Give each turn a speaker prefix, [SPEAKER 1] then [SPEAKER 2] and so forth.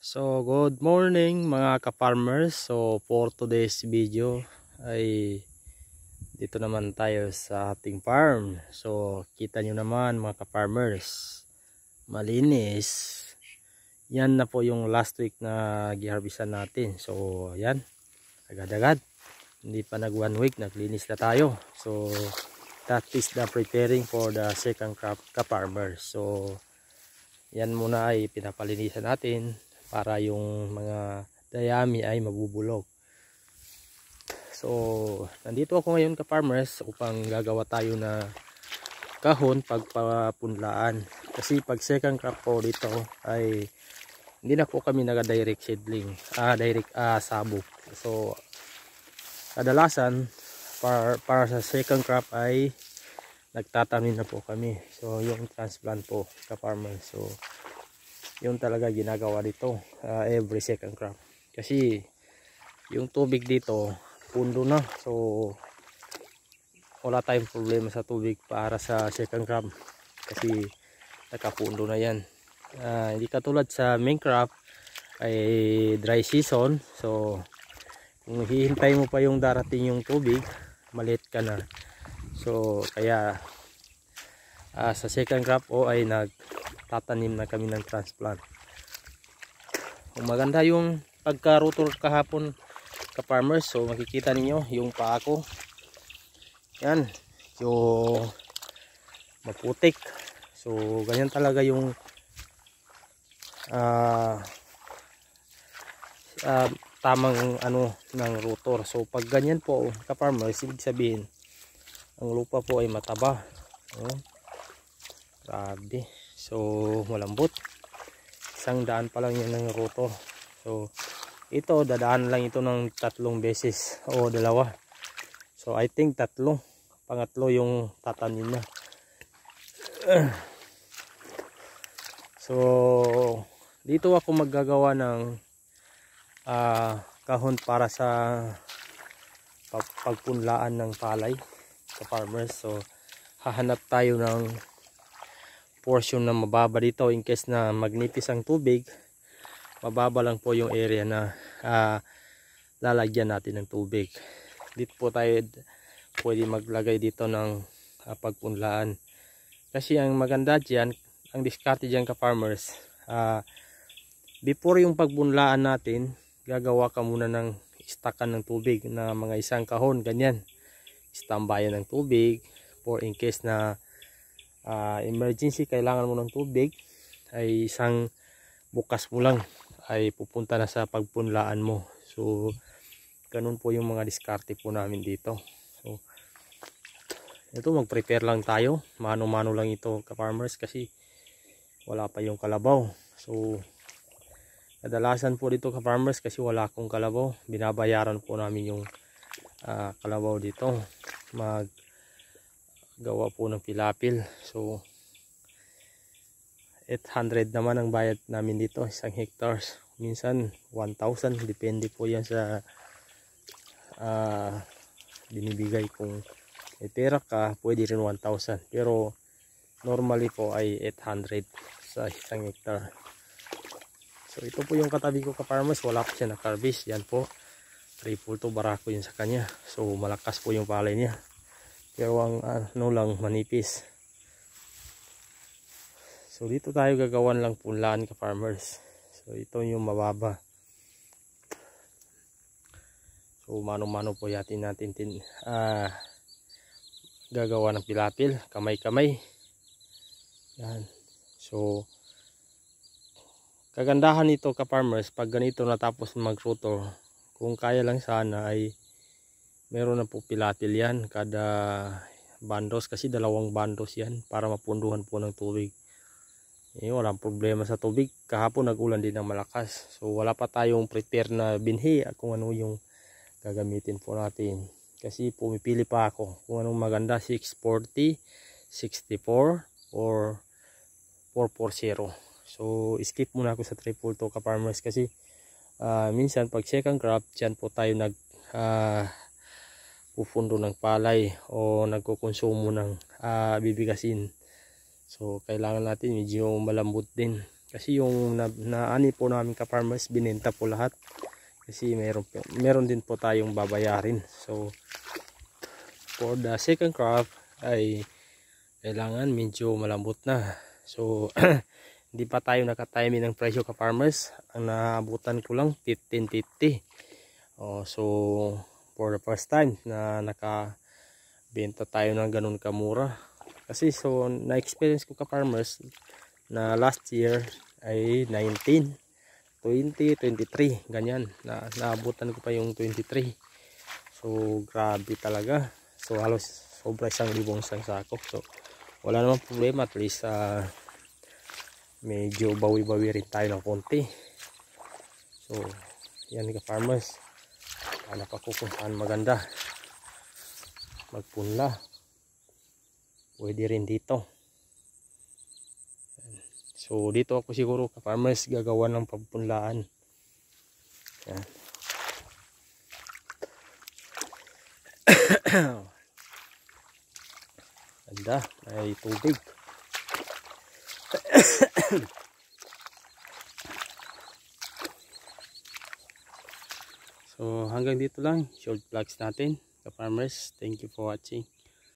[SPEAKER 1] So good morning mga ka-farmers. So for today's video ay dito naman tayo sa ating farm. So kita nyo naman mga ka-farmers, malinis. Yan na po yung last week na giharvestan natin. So yan, agad-agad. Hindi pa nag 1 week, naglinis na tayo. So that is the preparing for the second crop ka-farmers. So yan muna ay pinapalinisan natin para yung mga dayami ay mabubulog. So nandito ako ngayon ka-farmers upang gagawa tayo na kahon pagpapunlaan. Kasi pag second crop po dito ay hindi na po kami naga-direct seedling, direct sabog. So kadalasan para sa second crop ay nagtatanim na po kami. So yung transplant po ka-farmers. So yung talaga ginagawa dito every second crop. Kasi yung tubig dito pundo na. So wala tayong problema sa tubig para sa second crop. Kasi nakapundo na yan. Hindi katulad sa main crop ay dry season. So kung hihintay mo pa yung darating yung tubig, malit ka na. So kaya sa second crop ay nagtatanim na kami ng transplant. Maganda yung pagka-rotor kahapon ka-farmers. So makikita ninyo yung paa ko. Yan, yung maputik. So ganyan talaga yung tamang ng rotor. So pag ganyan po ka-farmers, ibig sabihin ang lupa po ay mataba. Grabe. So malambot. 100 pa lang yan ng rotor. So ito dadaan lang ito ng 3 beses o 2. So I think 3. Pangatlo yung tatanim na. So dito ako maggagawa ng kahon para sa pagpunlaan ng palay sa farmers. So hahanap tayo ng portion na mababa dito in case na magnipis ang tubig. Mababa lang po yung area na lalagyan natin ng tubig. Dito po tayo pwede maglagay dito ng pagpunlaan. Kasi ang maganda dyan, ang diskarte dyan ka-farmers, before yung pagpunlaan natin, gagawa ka muna ng istakan ng tubig na mga 1 kahon, ganyan. Istambayan ng tubig for in case na emergency kailangan mo ng tubig, ay 1 bukas mo lang ay pupunta na sa pagpunlaan mo. So ganun po yung mga diskarte po namin dito. So ito, mag-prepare lang tayo, mano-mano lang ito ka-farmers kasi wala pa yung kalabaw. So kadalasan po dito ka-farmers kasi wala akong kalabaw, binabayaran po namin yung kalabaw dito. Gawa po ng pilapil. So 800 naman ang bayad namin dito, 1 hectares. Minsan 1,000, depende po yan sa binibigay. Kung may pera ka, pwede rin 1,000. Pero normally po ay 800 sa 1 hectare. So ito po yung katabi ko ka-farmers, wala pa siya na-harvest. Yan po, triple to barako yun sa kanya. So malakas po yung palay niya. Pero ang lang manipis. So dito tayo gagawan lang punlaan ka-farmers. So ito yung mababa. So mano-mano po natin gagawa ng pilapil, kamay-kamay. Yan. So kagandahan nito ka-farmers, pag ganito natapos mag-rotor, kung kaya lang sana ay meron na po pilapil yan kada bandos, kasi 2 bandos yan para mapunduhan po ng tubig. Walang problema sa tubig. Kahapon nag-ulan din ng malakas. So wala pa tayong prepare na binhi kung ano yung gagamitin po natin. Kasi pumipili pa ako kung anong maganda, 640, 64 or 440. So skip muna ako sa 342 ka-farmers kasi minsan pag second crop dyan po tayo pupundo ng palay o nagkukonsumo ng bibigasin. So kailangan natin medyo malambot din Kasi yung naani po namin ka-farmers, binenta po lahat. Kasi meron din po tayong babayarin. So for the second crop ay kailangan medyo malambot na. So hindi pa tayo nakatiming ng presyo ka-farmers. Ang naabutan ko lang 15.50. So for the first time na nakabenta tayo ng ganun kamura. Kasi so na-experience ko ka-farmers na last year ay 19, 20, 23 ganyan. Naabutan ko pa yung 23. So grabe talaga. So halos sobra 1,000 isang sako. So wala namang problema, at least medyo bawi-bawi rin tayo ng konti. So yan ka-farmers, hanap ako kung saan maganda magpunla. Pwede rin dito. So dito ako siguro ka-farmers gagawa ng pagpunlaan. Yan. Ganda, may tubig. So hanggang dito lang short vlogs natin ka-farmers. Thank you for watching.